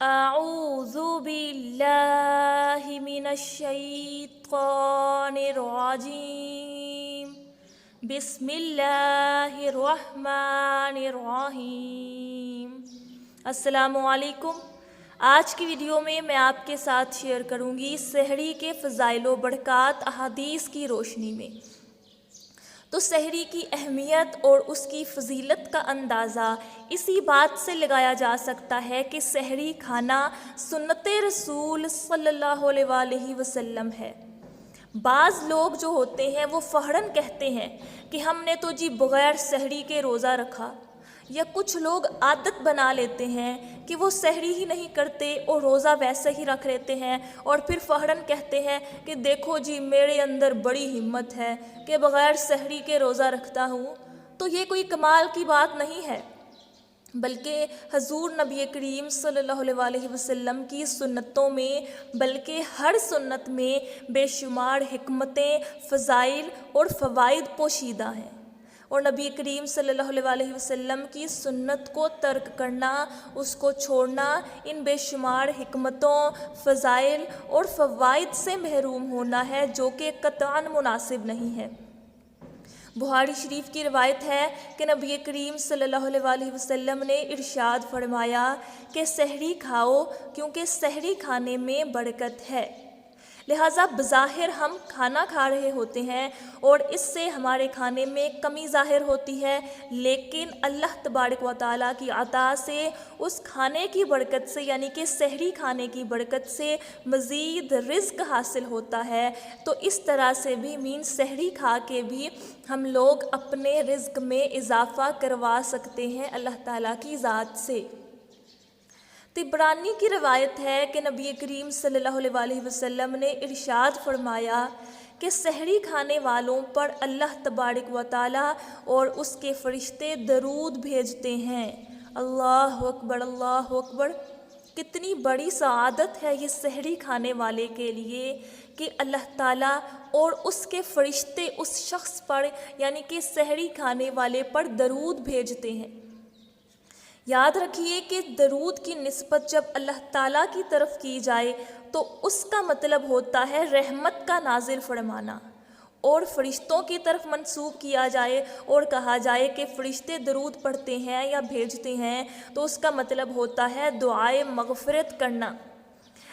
أعوذ بالله من الشيطان الرجيم بسم الله الرحمن الرحیم۔ السلام علیکم۔ آج کی ویڈیو میں آپ کے ساتھ شیئر کروں گی سحری کے فضائل و برکات احادیث کی روشنی میں۔ تو سحری کی اہمیت اور اس کی فضیلت کا اندازہ اسی بات سے لگایا جا سکتا ہے کہ سحری کھانا سنت رسول صلی اللہ علیہ وآلہ وسلم ہے۔ بعض لوگ جو ہوتے ہیں وہ فخراً کہتے ہیں کہ ہم نے تو بغیر سحری کے روزہ رکھا، یا کچھ لوگ عادت بنا لیتے ہیں کہ وہ سحری ہی نہیں کرتے اور روزہ ویسے ہی رکھ لیتے ہیں، اور پھر فخراً کہتے ہیں کہ دیکھو میرے اندر بڑی ہمت ہے کہ بغیر سحری کے روزہ رکھتا ہوں۔ تو یہ کوئی کمال کی بات نہیں ہے، بلکہ حضور نبی کریم صلی اللہ علیہ وآلہ وسلم کی سنتوں میں، بلکہ ہر سنت میں بے شمار حکمتیں، فضائل اور فوائد پوشیدہ ہیں، اور نبی کریم صلی اللہ علیہ وآلہ وسلم کی سنت کو ترک کرنا، اس کو چھوڑنا، ان بے شمار حکمتوں، فضائل اور فوائد سے محروم ہونا ہے، جو کہ قطعاً مناسب نہیں ہے۔ بخاری شریف کی روایت ہے کہ نبی کریم صلی اللہ علیہ وآلہ وسلم نے ارشاد فرمایا کہ سحری کھاؤ، کیونکہ سحری کھانے میں برکت ہے۔ لہٰذا بظاہر ہم کھانا کھا رہے ہوتے ہیں اور اس سے ہمارے کھانے میں کمی ظاہر ہوتی ہے، لیکن اللہ تبارک و تعالیٰ کی عطا سے، اس کھانے کی برکت سے، یعنی کہ سحری کھانے کی برکت سے مزید رزق حاصل ہوتا ہے۔ تو اس طرح سے بھی سحری کھا کے بھی ہم لوگ اپنے رزق میں اضافہ کروا سکتے ہیں اللہ تعالیٰ کی ذات سے۔ طبرانی کی روایت ہے کہ نبی کریم صلی اللہ علیہ وآلہ وسلم نے ارشاد فرمایا کہ سحری کھانے والوں پر اللہ تبارک و تعالیٰ اور اس کے فرشتے درود بھیجتے ہیں۔ اللہ اکبر، اللہ اکبر۔ کتنی بڑی سعادت ہے یہ سحری کھانے والے کے لیے کہ اللہ تعالیٰ اور اس کے فرشتے اس شخص پر، یعنی کہ سحری کھانے والے پر درود بھیجتے ہیں۔ یاد رکھیے کہ درود کی نسبت جب اللہ تعالیٰ کی طرف کی جائے تو اس کا مطلب ہوتا ہے رحمت کا نازل فرمانا، اور فرشتوں کی طرف منسوب کیا جائے اور کہا جائے کہ فرشتے درود پڑھتے ہیں یا بھیجتے ہیں تو اس کا مطلب ہوتا ہے دعائے مغفرت کرنا۔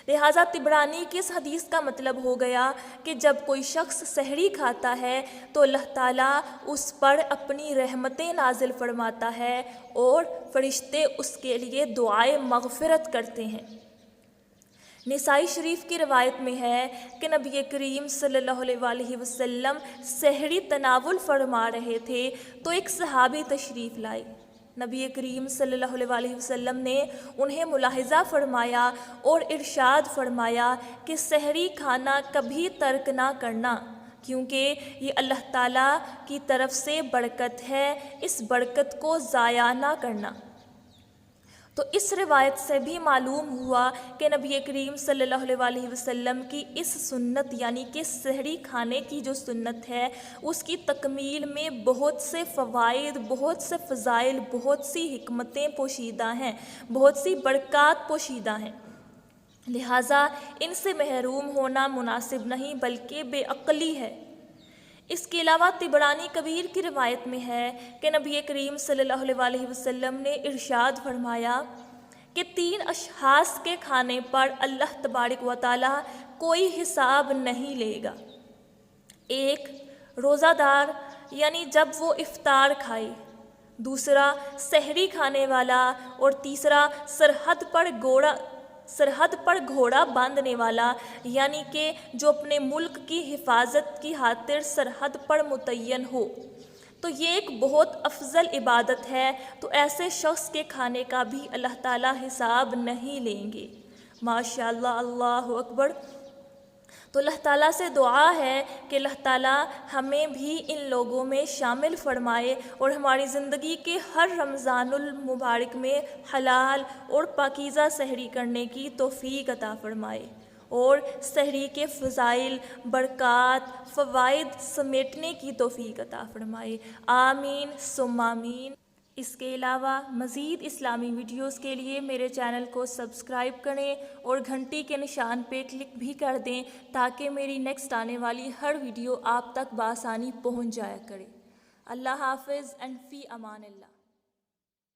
لہٰذا طبرانی کی اس حدیث کا مطلب ہو گیا کہ جب کوئی شخص سحری کھاتا ہے تو اللہ تعالیٰ اس پر اپنی رحمتیں نازل فرماتا ہے اور فرشتے اس کے لیے دعائے مغفرت کرتے ہیں۔ نسائی شریف کی روایت میں ہے کہ نبی کریم صلی اللہ علیہ وآلہ وسلم سحری تناول فرما رہے تھے تو ایک صحابی تشریف لائے۔ نبی کریم صلی اللہ علیہ وآلہ وسلم نے انہیں ملاحظہ فرمایا اور ارشاد فرمایا کہ سحری کھانا کبھی ترک نہ کرنا، کیونکہ یہ اللہ تعالیٰ کی طرف سے برکت ہے، اس برکت کو ضائع نہ کرنا۔ تو اس روایت سے بھی معلوم ہوا کہ نبی کریم صلی اللہ علیہ وآلہ وسلم کی اس سنت، یعنی کہ سحری کھانے کی جو سنت ہے، اس کی تکمیل میں بہت سے فوائد، بہت سے فضائل، بہت سی حکمتیں پوشیدہ ہیں، بہت سی برکات پوشیدہ ہیں۔ لہٰذا ان سے محروم ہونا مناسب نہیں بلکہ بے عقلی ہے۔ اس کے علاوہ طبرانی کبیر کی روایت میں ہے کہ نبی کریم صلی اللہ علیہ وآلہ وسلم نے ارشاد فرمایا کہ 3 اشخاص کے کھانے پر اللہ تبارک و تعالیٰ کوئی حساب نہیں لے گا۔ 1 روزہ دار، یعنی جب وہ افطار کھائے، 2 سحری کھانے والا، اور 3 سرحد پر گھوڑا باندھنے والا، یعنی کہ جو اپنے ملک کی حفاظت کی خاطر سرحد پر متعین ہو۔ تو یہ ایک بہت افضل عبادت ہے، تو ایسے شخص کے کھانے کا بھی اللہ تعالیٰ حساب نہیں لیں گے۔ ماشاءاللہ، اللہ اکبر۔ تو اللہ تعالیٰ سے دعا ہے کہ اللہ تعالیٰ ہمیں بھی ان لوگوں میں شامل فرمائے اور ہماری زندگی کے ہر رمضان المبارک میں حلال اور پاکیزہ سحری کرنے کی توفیق عطا فرمائے، اور سحری کے فضائل، برکات، فوائد سمیٹنے کی توفیق عطا فرمائے۔ آمین ثم آمین۔ اس کے علاوہ مزید اسلامی ویڈیوز کے لیے میرے چینل کو سبسکرائب کریں اور گھنٹی کے نشان پہ کلک بھی کر دیں تاکہ میری نیکسٹ آنے والی ہر ویڈیو آپ تک بآسانی پہنچ جایا کرے۔ اللہ حافظ اینڈ فی امان اللہ۔